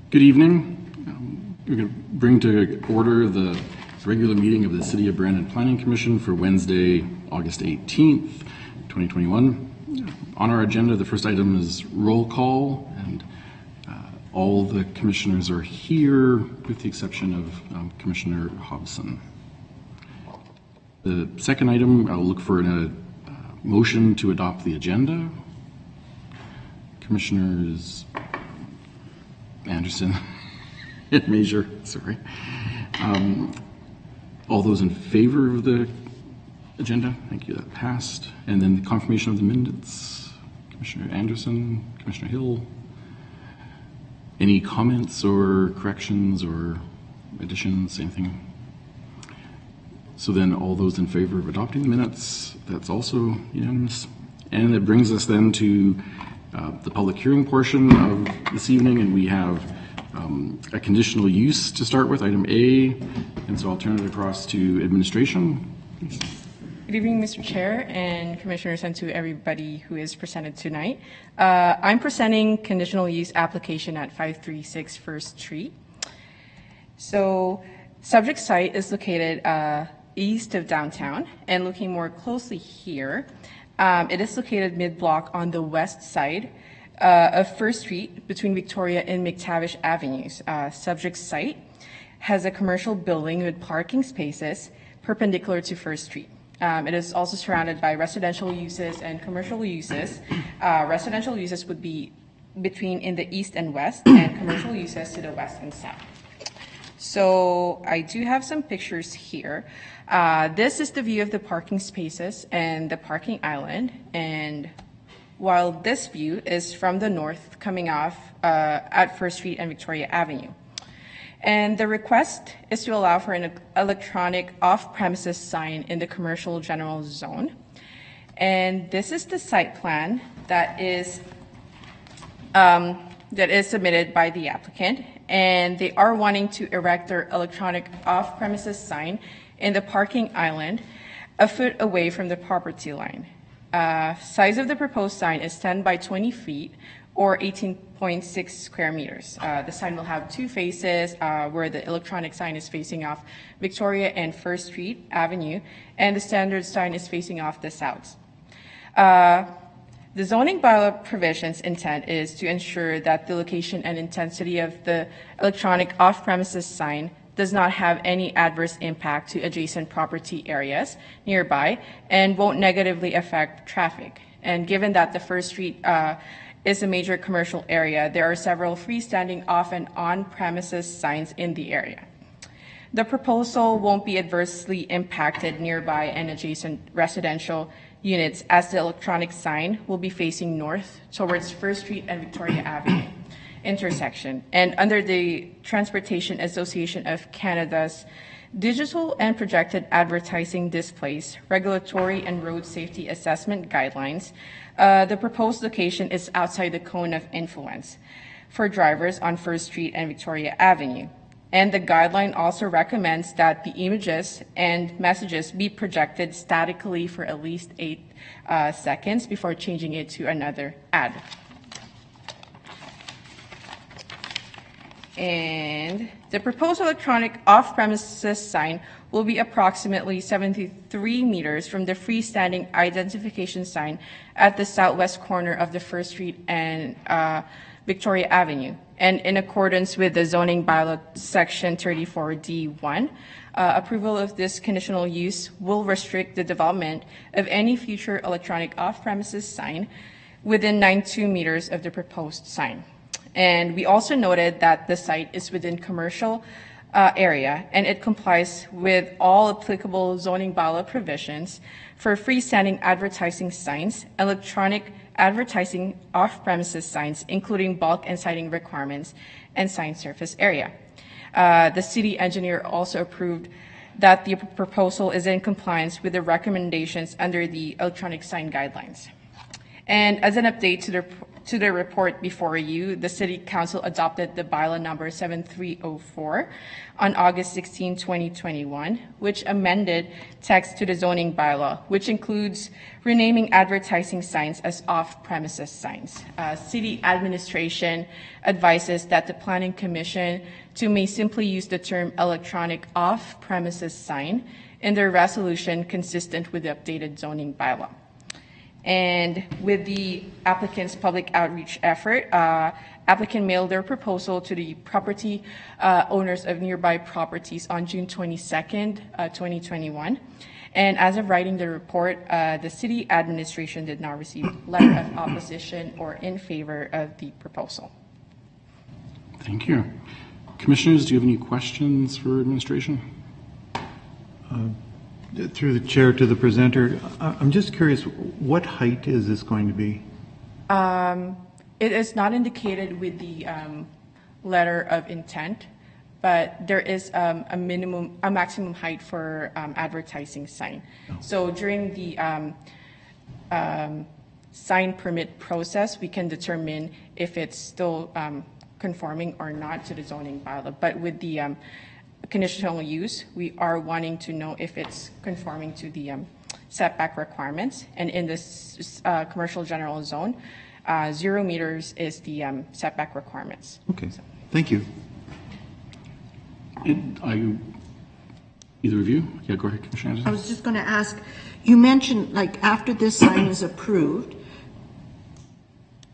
Good evening. We're going to bring to order the regular meeting of the City of Brandon Planning Commission for Wednesday, August 18th, 2021. On our agenda, the first item is roll call, and all the commissioners are here with the exception of Commissioner Hobson. The second item, I'll look for a motion to adopt the agenda. Commissioners Anderson and Major, sorry. All those in favor of the agenda? Thank you, that passed. And then the confirmation of the minutes. Commissioner Anderson, Commissioner Hill. Any comments or corrections or additions, anything? So then all those in favor of adopting the minutes, that's also unanimous. And it brings us then to the public hearing portion of this evening, and we have a conditional use to start with, item A, and so I'll turn it across to administration. Please. Good evening, Mr. Chair and Commissioners, and to everybody who is presented tonight. I'm presenting conditional use application at 536 First Street. So, subject site is located east of downtown, and looking more closely here, it is located mid-block on the west side of First Street between Victoria and McTavish Avenues. Subject site has a commercial building with parking spaces perpendicular to First Street. It is also surrounded by residential uses and commercial uses. Residential uses would be between in the east and west, and commercial uses to the west and south. So I do have some pictures here. This is the view of the parking spaces and the parking island, and while this view is from the north coming off at First Street and Victoria Avenue. And the request is to allow for an electronic off-premises sign in the commercial general zone. And this is the site plan that is submitted by the applicant, and they are wanting to erect their electronic off-premises sign in the parking island a foot away from the property line. Size of the proposed sign is 10 by 20 feet or 18.6 square meters. The sign will have two faces where the electronic sign is facing off Victoria and First Street Avenue, and the standard sign is facing off the south. The zoning bylaw provisions intent is to ensure that the location and intensity of the electronic off-premises sign does not have any adverse impact to adjacent property areas nearby and won't negatively affect traffic. And given that the First Street is a major commercial area, there are several freestanding off and on-premises signs in the area. The proposal won't be adversely impacted nearby and adjacent residential units, as the electronic sign will be facing north towards First Street and Victoria Avenue intersection, and under the Transportation Association of Canada's Digital and Projected Advertising Displays Regulatory and Road Safety Assessment Guidelines, the proposed location is outside the cone of influence for drivers on First Street and Victoria Avenue. And the guideline also recommends that the images and messages be projected statically for at least 8 seconds before changing it to another ad. And the proposed electronic off-premises sign will be approximately 73 meters from the freestanding identification sign at the southwest corner of the First Street and Victoria Avenue. And in accordance with the zoning bylaw section 34D1, approval of this conditional use will restrict the development of any future electronic off-premises sign within 92 meters of the proposed sign. And we also noted that the site is within commercial area, and it complies with all applicable zoning bylaw provisions for freestanding advertising signs, electronic advertising off-premises signs, including bulk and siding requirements, and sign surface area. The city engineer also approved that the proposal is in compliance with the recommendations under the electronic sign guidelines. And as an update to the to the report before you, the City Council adopted the bylaw number 7304 on August 16, 2021, which amended text to the zoning bylaw, which includes renaming advertising signs as off-premises signs. City administration advises that the Planning Commission may simply use the term electronic off-premises sign in their resolution consistent with the updated zoning bylaw. And with the applicant's public outreach effort, applicant mailed their proposal to the property owners of nearby properties on June 22nd, 2021. And as of writing the report, the city administration did not receive letter of opposition or in favor of the proposal. Thank you. Commissioners, do you have any questions for administration? Through the chair to the presenter, I'm just curious, what height is this going to be? It is not indicated with the letter of intent, but there is a maximum height for advertising sign. Oh. So during the sign permit process, we can determine if it's still conforming or not to the zoning bylaw. But with the conditional use, we are wanting to know if it's conforming to the setback requirements. And in this commercial general zone, 0 meters is the setback requirements. Okay, thank you. Either of you? Yeah, go ahead, Commissioner Anderson. I was just going to ask, you mentioned like after this sign is approved,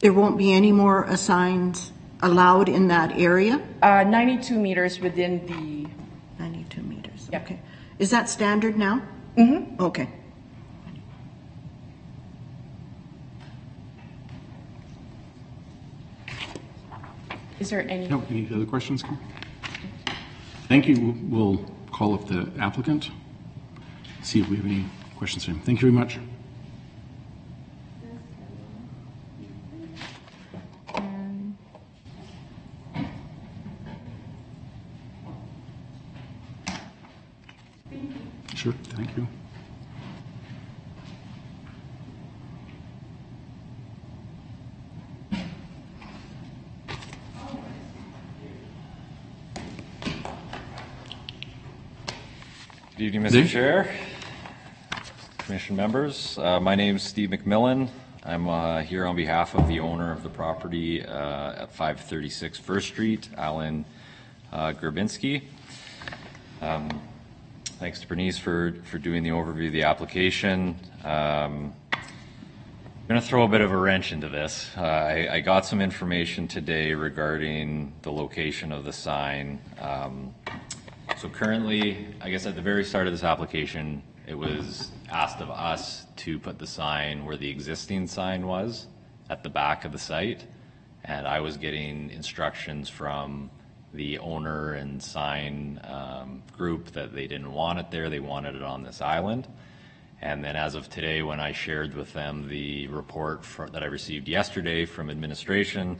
there won't be any more signs allowed in that area? 92 meters within the 92 meters, Yep. okay. Is that standard now? Mm-hmm. Okay. Is there any? No, any other questions? Thank you. We'll call up the applicant, see if we have any questions for him. Thank you very much. Sure, thank you. Good evening, Mr. Dave? Chair, Commission members. My name's Steve McMillan. I'm here on behalf of the owner of the property at 536 First Street, Alan Grabinski. Thanks to Bernice for doing the overview of the application. I'm going to throw a bit of a wrench into this. I got some information today regarding the location of the sign. So currently, I guess at the very start of this application, it was asked of us to put the sign where the existing sign was at the back of the site. And I was getting instructions from the owner and sign group that they didn't want it there, they wanted it on this island. And then as of today, when I shared with them the report that I received yesterday from administration,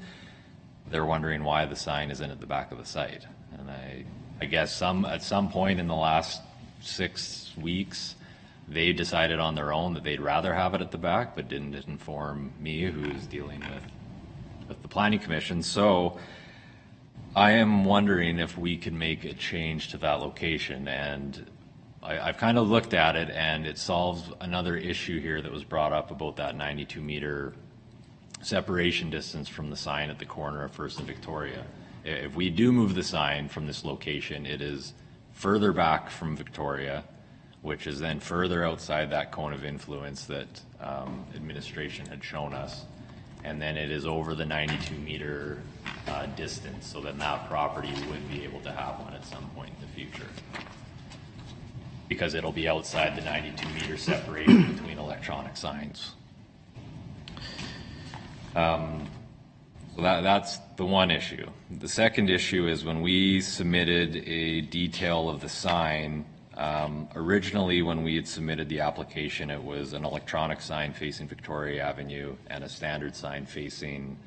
they're wondering why the sign isn't at the back of the site. And I guess at some point in the last 6 weeks, they decided on their own that they'd rather have it at the back, but didn't inform me, who's dealing with the Planning Commission. So I am wondering if we can make a change to that location. And I've kind of looked at it, and it solves another issue here that was brought up about that 92-meter separation distance from the sign at the corner of First and Victoria. If we do move the sign from this location, it is further back from Victoria, which is then further outside that cone of influence that administration had shown us. And then it is over the 92-meter distance, so that property would be able to have one at some point in the future, because it'll be outside the 92-meter separation between electronic signs. So that's the one issue. The second issue is when we submitted a detail of the sign, originally when we had submitted the application, it was an electronic sign facing Victoria Avenue and a standard sign facing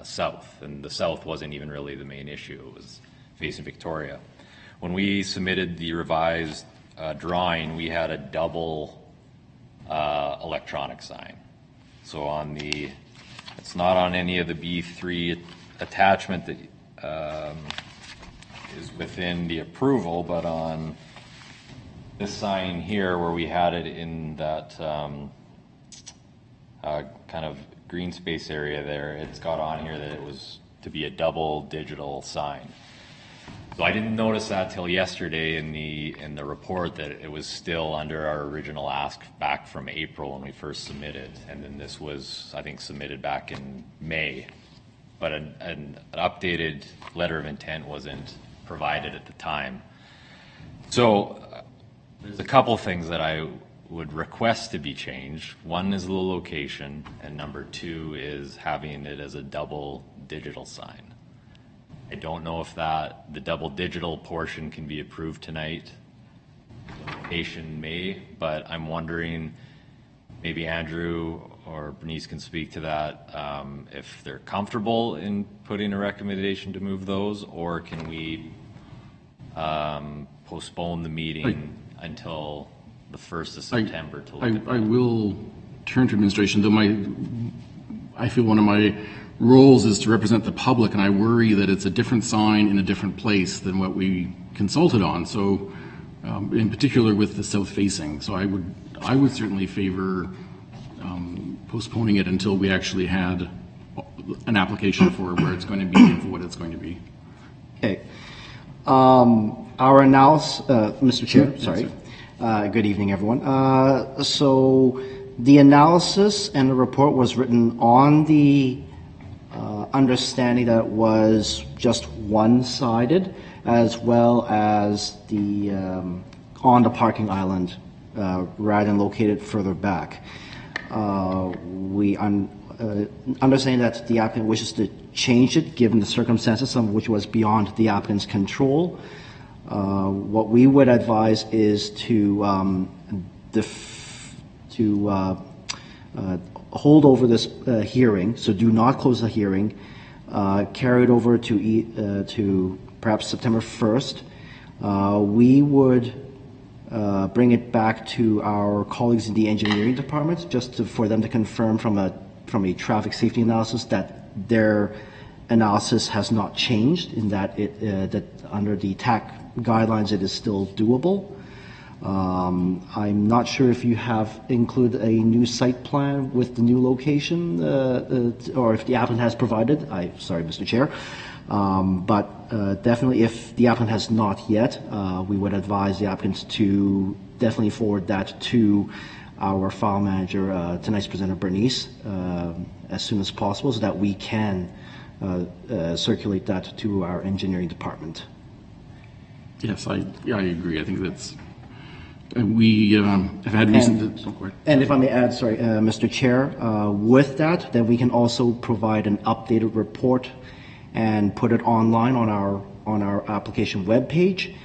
south. And the south wasn't even really the main issue, it was facing Victoria. When we submitted the revised drawing, we had a double electronic sign. So on the It's not on any of the B3 attachment that is within the approval, but on this sign here where we had it in that kind of green space area there, it's got on here that it was to be a double digital sign. So I didn't notice that till yesterday in the report that it was still under our original ask back from April when we first submitted, and then this was, I think, submitted back in May. But an updated letter of intent wasn't provided at the time. So there's a couple things that I would request to be changed. One is the location, and number two is having it as a double digital sign. I don't know if the double digital portion can be approved tonight. The location may, but I'm wondering, maybe Andrew or Bernice can speak to that, if they're comfortable in putting a recommendation to move those, or can we postpone the meeting until the 1st of September to look at that? I will turn to administration, though I feel one of my roles is to represent the public, and I worry that it's a different sign in a different place than what we consulted on. So, in particular with the south facing. So I would certainly favor postponing it until we actually had an application for where it's going to be and for what it's going to be. Okay. Our analysis, Mr. Chair, sorry. Good evening, everyone. So the analysis and the report was written on the understanding that it was just one-sided, as well as the on the parking island rather than located further back. We understand that the applicant wishes to change it given the circumstances, some of which was beyond the applicant's control. What we would advise is to hold over this hearing, so do not close the hearing, carry it over to perhaps September 1st. We would bring it back to our colleagues in the engineering department just for them to confirm from a traffic safety analysis that their analysis has not changed, in that that under the TAC guidelines it is still doable. I'm not sure if you have included a new site plan with the new location, or if the applicant has provided. Sorry, Mr. Chair. But definitely, if the applicant has not yet, we would advise the applicant to definitely forward that to our file manager, tonight's presenter, Bernice, as soon as possible, so that we can circulate that to our engineering department. Yes, I agree. I think that's, we have had recent. And if I may add, sorry, Mr. Chair, with that, then we can also provide an updated report and put it online on our application webpage.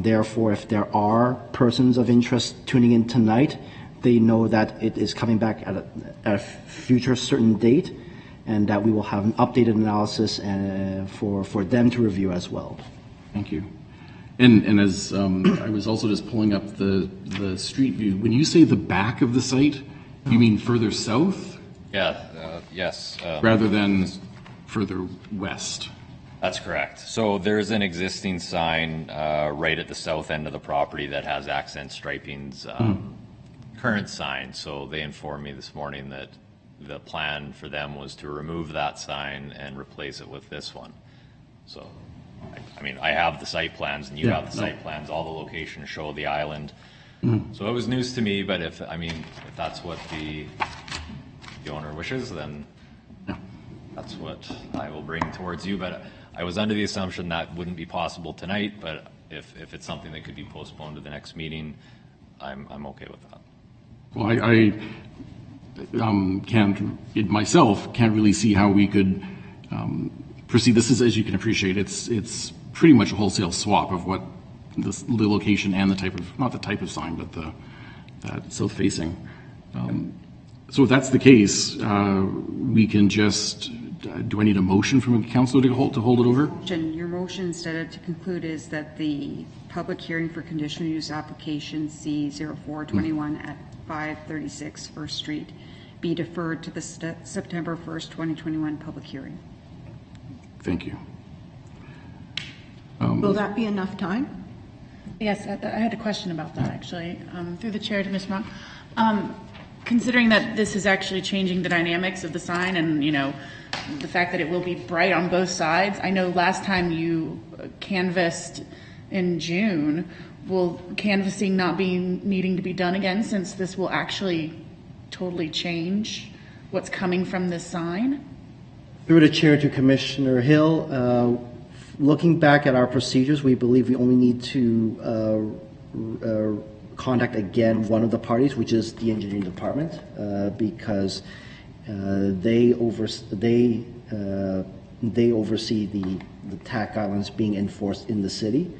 Therefore, if there are persons of interest tuning in tonight, they know that it is coming back at a future certain date, and that we will have an updated analysis for them to review as well. Thank you. And as I was also just pulling up the street view, when you say the back of the site, you mean further south? Yeah, yes. Rather than further west? That's correct. So there's an existing sign right at the south end of the property that has accent striping's current sign. So they informed me this morning that the plan for them was to remove that sign and replace it with this one. So, I mean, I have the site plans and you have the site plans. All the locations show the island. So it was news to me, but if that's what the owner wishes, then that's what I will bring towards you. But I was under the assumption that wouldn't be possible tonight, but if it's something that could be postponed to the next meeting, I'm okay with that. Well, I can't really see how we could proceed. This is, as you can appreciate, it's pretty much a wholesale swap of what the location and the type of, not the type of sign, but that south-facing. So if that's the case, we can just, do I need a motion from a councillor to hold it over? Your motion, instead to conclude, is that the public hearing for conditional use application C0421 at 536 First Street be deferred to the September 1st, 2021 public hearing. Thank you. Will that be enough time? Yes, I had a question about that, actually, through the chair to Ms. Mock. Considering that this is actually changing the dynamics of the sign and, the fact that it will be bright on both sides, I know last time you canvassed in June, will canvassing not be needing to be done again since this will actually totally change what's coming from this sign? Through the chair to Commissioner Hill, looking back at our procedures, we believe we only need to contact again one of the parties, which is the engineering department, because they oversee the TAC guidelines being enforced in the city.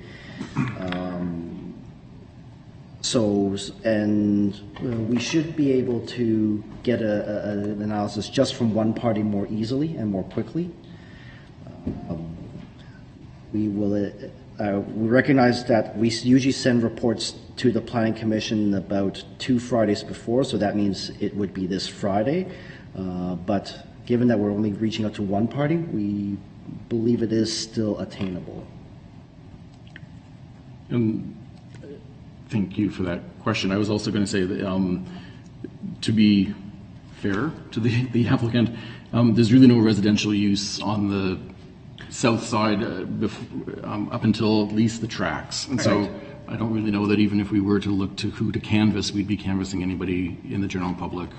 We should be able to get an analysis just from one party more easily and more quickly. We recognize that we usually send reports to the Planning Commission about 2 Fridays before, so that means it would be this Friday. But given that we're only reaching out to one party, we believe it is still attainable. Thank you for that question. I was also going to say that to be fair to the applicant, there's really no residential use on the south side up until at least the tracks. And so I don't really know that even if we were to look to who to canvass, we'd be canvassing anybody in the general public.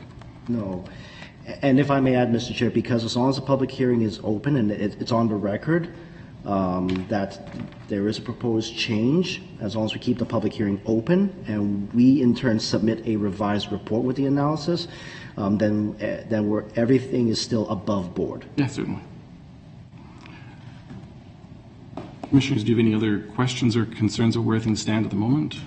No. And if I may add, Mr. Chair, because as long as the public hearing is open and it's on the record, that there is a proposed change, as long as we keep the public hearing open and we in turn submit a revised report with the analysis, then everything is still above board. Yeah, certainly. Commissioners, do you have any other questions or concerns of where things stand at the moment?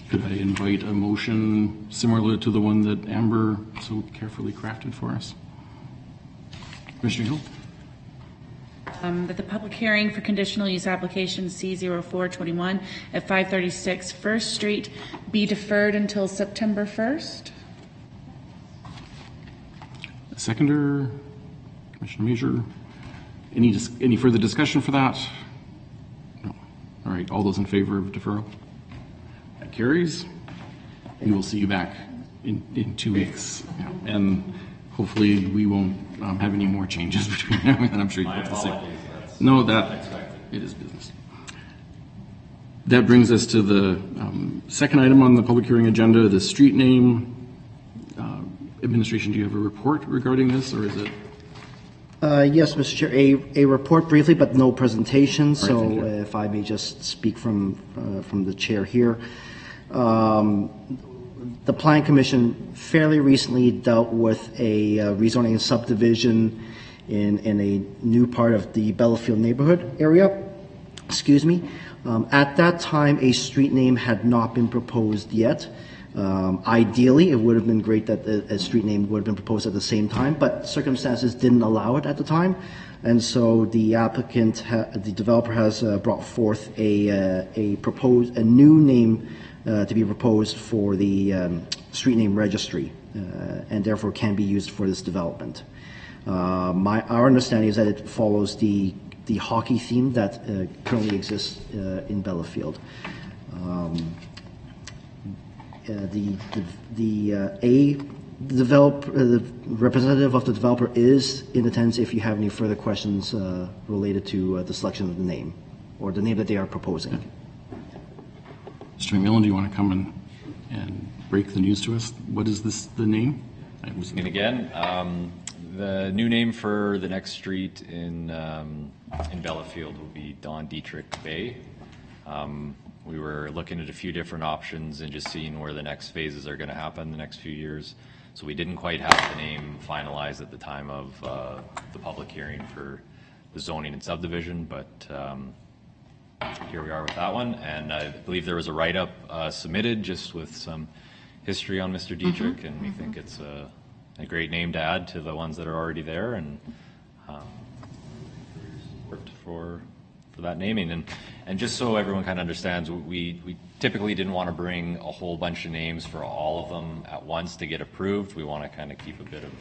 Could I invite a motion similar to the one that Amber so carefully crafted for us? Commissioner Hill? That the public hearing for conditional use application C0421 at 536 First Street be deferred until September 1st. Seconder, Commissioner Major. Any further discussion for that? No. All right. All those in favor of deferral? That carries. We will see you back in 2 weeks, and hopefully we won't have any more changes between now and then. I'm sure you have to say. No, that it is business. That brings us to the second item on the public hearing agenda, the street name. Administration, do you have a report regarding this, or is it? Yes, Mr. Chair, a report briefly, but no presentation. All right, so if I may just speak from the chair here. The Planning Commission fairly recently dealt with a rezoning subdivision in a new part of the Bellafield neighborhood area. Excuse me. At that time, a street name had not been proposed yet. Ideally, it would have been great that a street name would have been proposed at the same time, but circumstances didn't allow it at the time. And so the applicant, the developer has brought forth a new name to be proposed for the street name registry, and therefore can be used for this development. Our understanding is that it follows the hockey theme that currently exists in Bellafield. The representative of the developer is in attendance if you have any further questions related to the selection of the name or the name that they are proposing. Mr. McMillan, do you want to come and break the news to us? What is the name? And again, the new name for the next street in Bellafield will be Don Dietrich Bay. We were looking at a few different options and just seeing where the next phases are going to happen the next few years. So we didn't quite have the name finalized at the time of the public hearing for the zoning and subdivision, but here we are with that one. And I believe there was a write-up submitted just with some history on Mr. Dietrich, and we think it's a great name to add to the ones that are already there, and support for that naming. And just so everyone kind of understands, we typically didn't want to bring a whole bunch of names for all of them at once to get approved. We want to kind of keep a bit of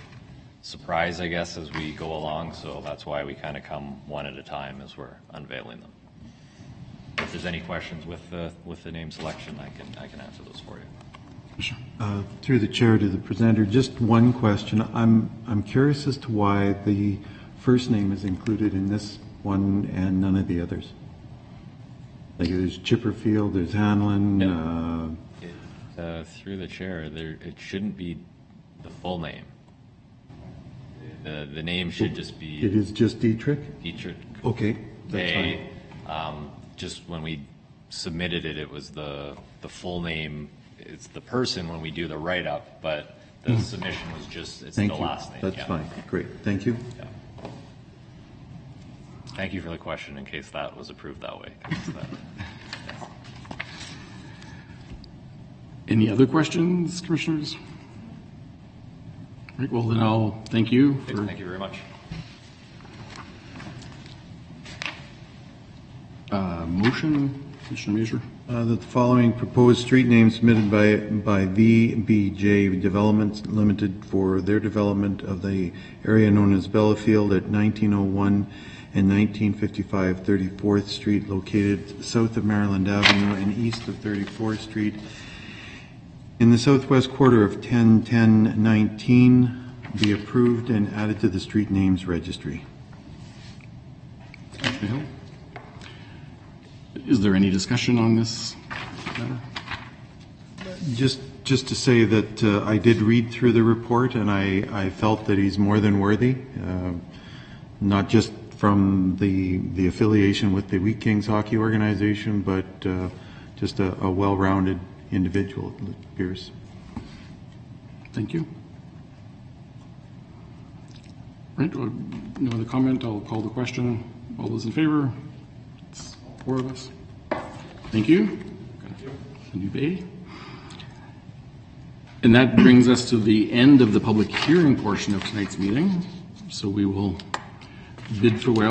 surprise, I guess, as we go along. So that's why we kind of come one at a time as we're unveiling them. If there's any questions with the name selection, I can answer those for you. Through the chair to the presenter, just one question. I'm curious as to why the first name is included in this one and none of the others. Like there's Chipperfield, there's Hanlon. Through the chair, it shouldn't be the full name. The name should just be It is just Dietrich? Dietrich. Okay, that's Bay. fine. Just when we submitted it, it was the full name. It's the person when we do the write-up, but the submission was just, it's Thank the you. last name. That's yeah. fine. Great. Thank you. Yeah. Thank you for the question in case that was approved that way. Any other questions, commissioners? All right, well, then I'll thank you for. Thank you very much. Motion, Commissioner Major. That the following proposed street names submitted by VBJ Development Limited for their development of the area known as Bellafield at 1901 and 1955 34th Street, located south of Maryland Avenue and east of 34th Street, in the southwest quarter of 101019, be approved and added to the street names registry. Commissioner Hill. Is there any discussion on this matter? Just to say that I did read through the report and I felt that he's more than worthy, not just from the affiliation with the Wheat Kings Hockey Organization, but just a well-rounded individual, it appears. Thank you. Right, no other comment, I'll call the question. All those in favor? It's 4 of us. Thank you. New Bay. And that brings us to the end of the public hearing portion of tonight's meeting. So we will bid farewell